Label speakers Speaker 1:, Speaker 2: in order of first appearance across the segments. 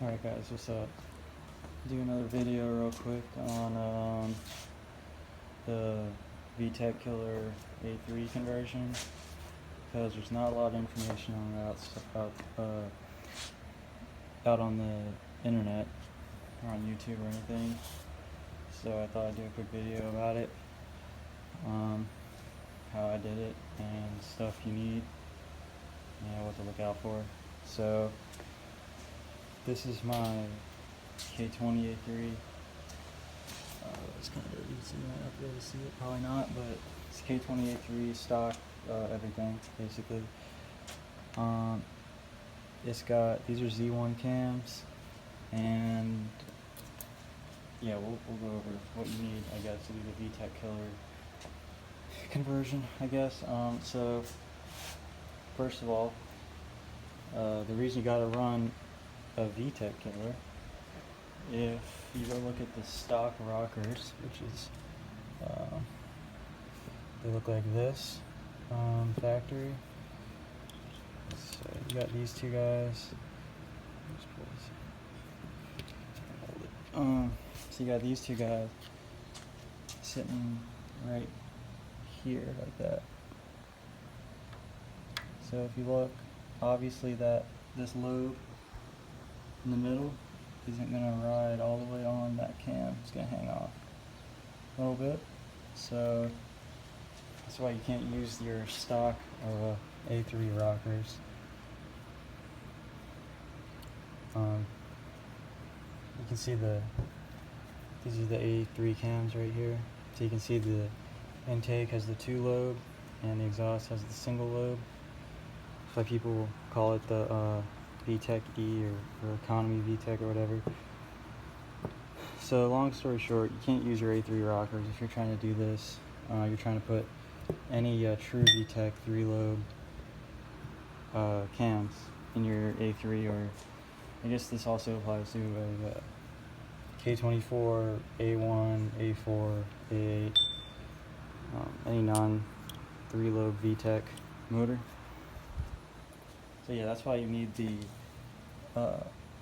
Speaker 1: Alright guys, what's up? Do another video real quick on the Vtec killer A3 conversion, because there's not a lot of information on that out on the internet or on YouTube or anything. So I thought I'd do a quick video about it, how I did it and stuff you need, what to look out for. So this is my K20a3. It's kind of dirty, so you might not be able to see it. Probably not, but it's K20a3 stock, everything basically. It's got, these are Z1 cams, and yeah, we'll go over what you need, I guess, to do the Vtec killer conversion, I guess. So first of all, the reason you gotta run a Vtec killer, if you go look at the stock rockers, which is they look like this, factory. So you got these two guys. So you got these two guys sitting right here like that. So if you look, obviously this lobe in the middle isn't going to ride all the way on that cam. It's going to hang off a little bit. So that's why you can't use your stock A3 rockers. You can see these are the A3 cams right here. So you can see the intake has the 2 lobe and the exhaust has the single lobe. That's why people call it the Vtec E or economy Vtec or whatever. So long story short, you can't use your A3 rockers if you're trying to do this. You're trying to put any true Vtec 3 lobe cams in your A3, or I guess this also applies to K24, A1, A4, A8, any non 3 lobe Vtec motor. So yeah, that's why you need the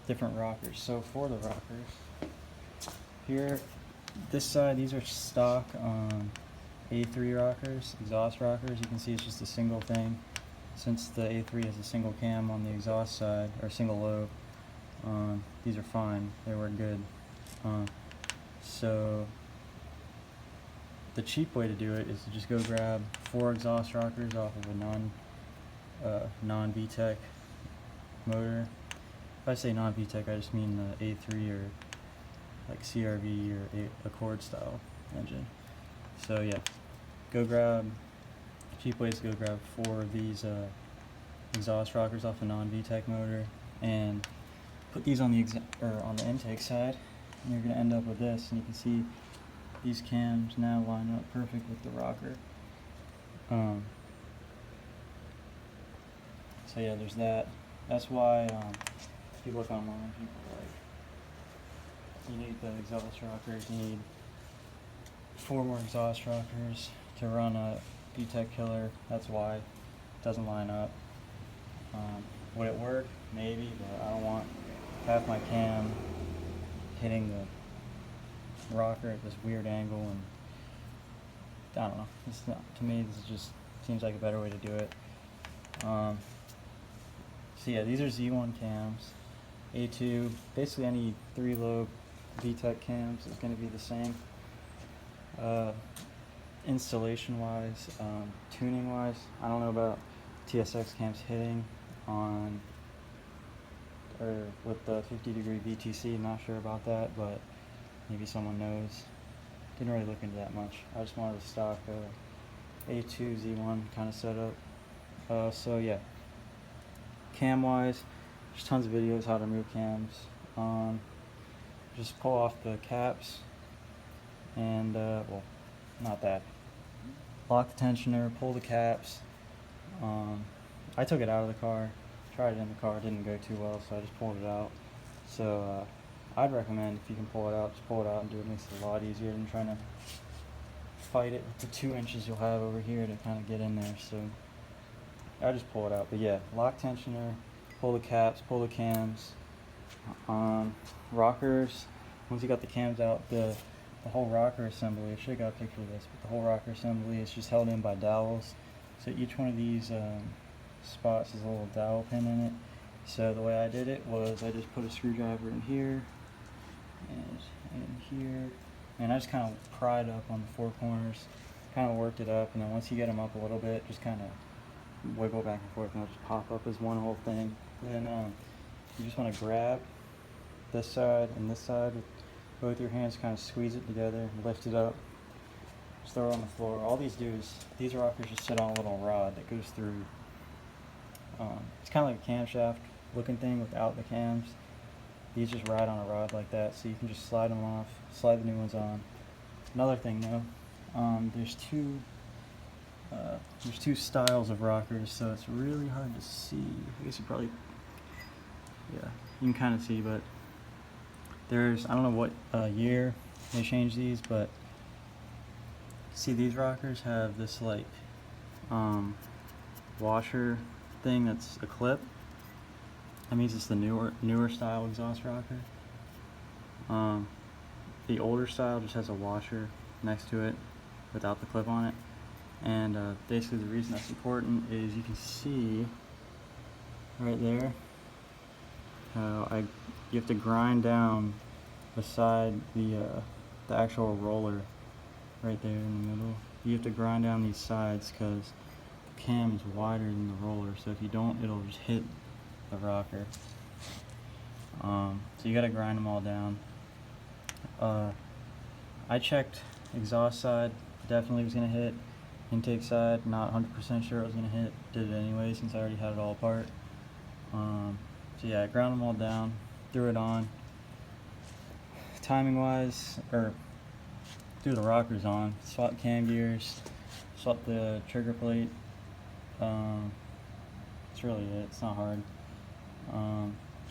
Speaker 1: different rockers. So for the rockers, here, this side, these are stock A3 rockers, exhaust rockers. You can see it's just a single thing. Since the A3 has a single cam on the exhaust side, or single lobe, these are fine. They work good. So the cheap way to do it is to just go grab 4 exhaust rockers off of a non-Vtec motor. If I say non-Vtec, I just mean the A3 or like CRV or Accord style engine. So yeah, cheap way is to go grab 4 of these exhaust rockers off a non-Vtec motor and put these on the intake side, and you're going to end up with this. And you can see these cams now line up perfect with the rocker. So yeah, there's that. That's why if you look online, people are like, you need the exhaust rockers, you need 4 more exhaust rockers to run a Vtec killer. That's why it doesn't line up. Would it work? Maybe, but I don't want half my cam hitting the rocker at this weird angle, and I don't know. It's not, to me, this just seems like a better way to do it. So yeah, these are Z1 cams. A2, basically any 3 lobe Vtec cams is going to be the same. Installation wise, tuning wise, I don't know about TSX cams hitting on or with the 50-degree VTC. I'm not sure about that, but maybe someone knows. Didn't really look into that much. I just wanted a stock A2 Z1 kind of setup. So yeah, cam wise, there's tons of videos how to remove cams. Just pull off the caps and well, not that. Lock the tensioner, pull the caps. I took it out of the car, tried it in the car, didn't go too well, so I just pulled it out. So I'd recommend, if you can pull it out, just pull it out and do it. It makes it a lot easier than trying to fight it with the 2 inches you'll have over here to kind of get in there. So I just pull it out. But yeah, lock tensioner, pull the caps, pull the cams, Rockers, once you got the cams out, the whole rocker assembly, I should have got a picture of this, but the whole rocker assembly is just held in by dowels. So each one of these spots has a little dowel pin in it. So the way I did it was I just put a screwdriver in here and in here, and I just kind of pried up on the four corners, kind of worked it up, and then once you get them up a little bit, just kind of wiggle back and forth, and they'll just pop up as one whole thing. Then you just want to grab this side and this side with both your hands, kind of squeeze it together, lift it up, just throw it on the floor. All these do is, these rockers just sit on a little rod that goes through, it's kind of like a camshaft looking thing without the cams. These just ride on a rod like that, so you can just slide them off, slide the new ones on. Another thing though, there's two styles of rockers, so it's really hard to see. I guess you probably, yeah, you can kind of see, but there's, I don't know what year they changed these, but see, these rockers have this like washer thing that's a clip. That means it's the newer style exhaust rocker. The older style just has a washer next to it without the clip on it. And basically the reason that's important is you can see right there how you have to grind down beside the actual roller right there in the middle. You have to grind down these sides because the cam is wider than the roller, so if you don't, it'll just hit the rocker. So you gotta grind them all down. I checked exhaust side, definitely was gonna hit. Intake side, not 100% sure it was gonna hit. Did it anyway since I already had it all apart. So yeah, I ground them all down, threw it on. Timing wise, or threw the rockers on, swapped cam gears, swapped the trigger plate. That's really it. It's not hard.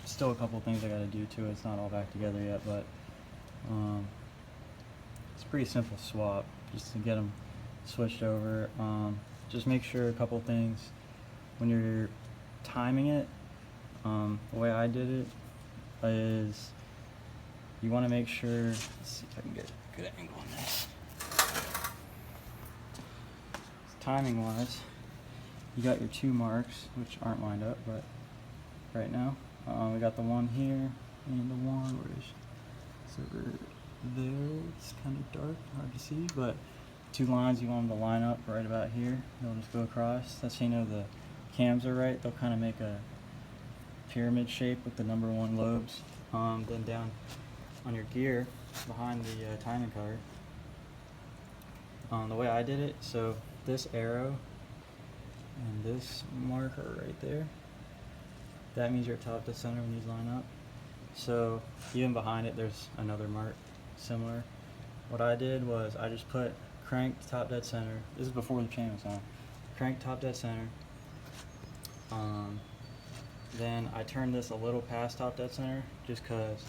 Speaker 1: Still a couple things I gotta do to it. It's not all back together yet, but it's a pretty simple swap just to get them switched over. Just make sure a couple things when you're timing it. The way I did it is you want to make sure, let's see if I can get a good angle on this. Timing wise, you got your two marks, which aren't lined up, but right now we got the one here and the one over there. It's kind of dark, hard to see, but two lines you want them to line up right about here. They'll just go across. That's how you know the cams are right. They'll kind of make a pyramid shape with the number one lobes. Then down on your gear behind the timing card. The way I did it, so this arrow and this marker right there, that means you're top to center when these line up. So even behind it, there's another mark similar. What I did was I just put crank top dead center. This is before the chain was on. Crank top dead center. Then I turned this a little past top dead center just because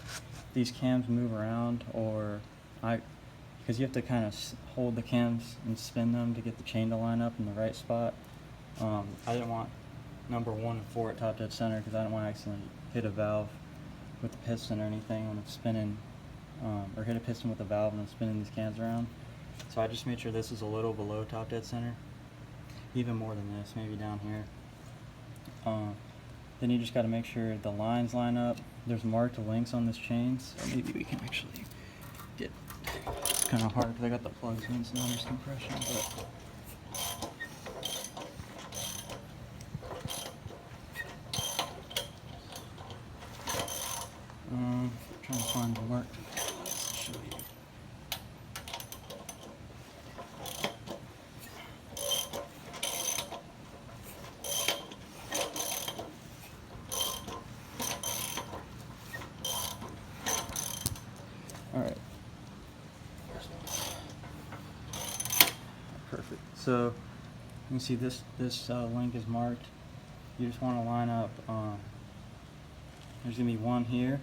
Speaker 1: these cams move around, or because you have to kind of hold the cams and spin them to get the chain to line up in the right spot. I didn't want number 1 and 4 at top dead center because I didn't want to accidentally hit a valve with the piston or anything when it's spinning, or hit a piston with a valve and I'm spinning these cams around. So I just made sure this is a little below top dead center, even more than this, maybe down here. Then you just got to make sure the lines line up. There's marked links on this chain, so maybe we can actually get, it's kind of hard because I got the plugs in, so now there's compression, but trying to find the mark. Let's show you. All right. Perfect. So you can see this link is marked. You just want to line up. There's gonna be one here,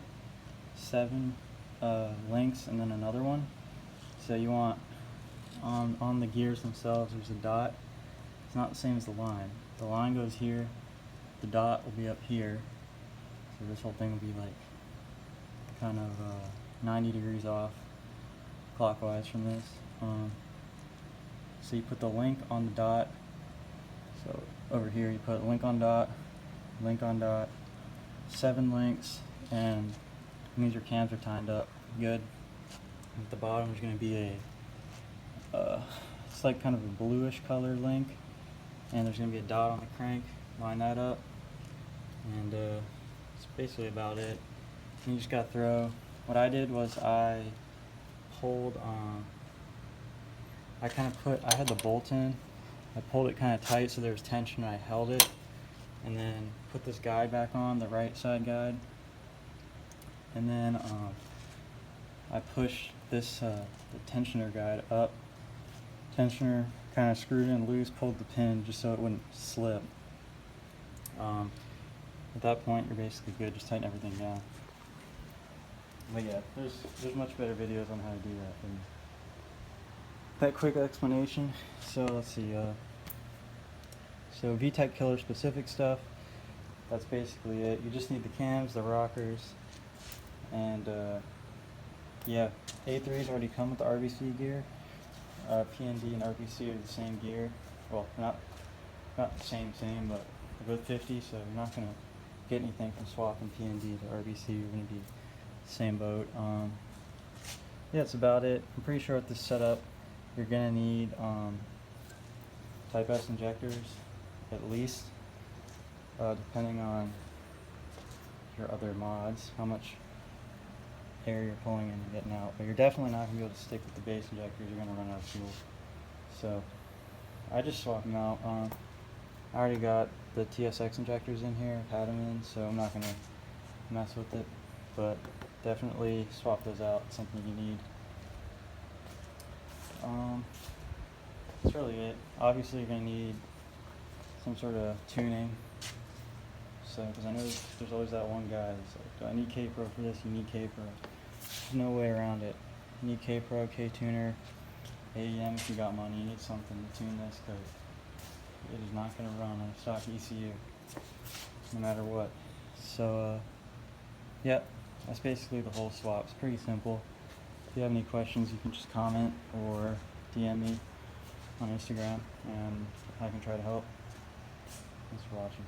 Speaker 1: 7 links, and then another one. So you want on the gears themselves. There's a dot. It's not the same as the line. The line goes here. The dot will be up here. So this whole thing will be like kind of 90 degrees off clockwise from this. So you put the link on the dot. So over here you put link on dot, 7 links, and it means your cams are timed up good. At the bottom there's going to be it's like kind of a bluish color link, and there's going to be a dot on the crank. Line that up, and that's basically about it. And you just got to throw. What I did was I pulled, I had the bolt in, I pulled it kind of tight so there was tension, and I held it, and then put this guide back on, the right side guide, and then I pushed this, the tensioner guide up. Tensioner kind of screwed in loose, pulled the pin just so it wouldn't slip. At that point you're basically good, just tighten everything down. But yeah, there's much better videos on how to do that than that quick explanation. So let's see, so Vtec killer specific stuff, that's basically it. You just need the cams, the rockers, and yeah, A3s already come with the RBC gear. PND and RBC are the same gear. Well, not the same, but they're both 50, so you're not going to get anything from swapping PND to RBC. You're going to be same boat. Yeah, that's about it. I'm pretty sure with this setup, you're going to need Type S injectors, at least, depending on your other mods, how much air you're pulling in and getting out. But you're definitely not going to be able to stick with the base injectors. You're going to run out of fuel. So I just swapped them out. I already got the TSX injectors in here, I've had them in, so I'm not going to mess with it. But definitely swap those out, it's something you need. That's really it. Obviously you're going to need some sort of tuning. So, because I know there's always that one guy that's like, do I need K-Pro for this? You need K-Pro. There's no way around it. You need K-Pro, K-Tuner, AEM if you got money. You need something to tune this, because it is not going to run on a stock ECU, no matter what. So, yeah, that's basically the whole swap. It's pretty simple. If you have any questions, you can just comment or DM me on Instagram, and I can try to help. Thanks for watching.